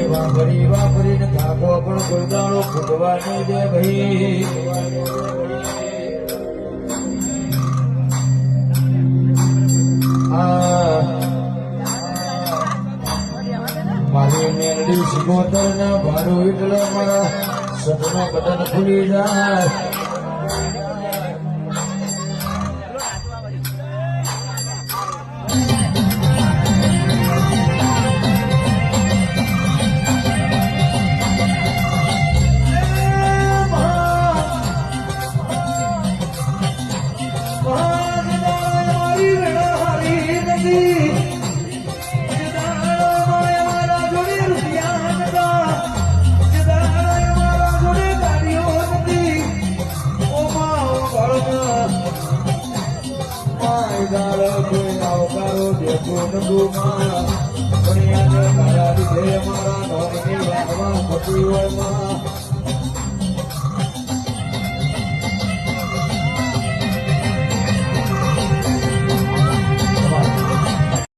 વાપરી વાપરીને ધાકો પણ કોઈ દાડો ફૂટવા નહીં દે ભાઈ. મારી મેરડી સિમોતર ના ભાડું એટલે મારા સપના બટન ખુલી જાય. મારા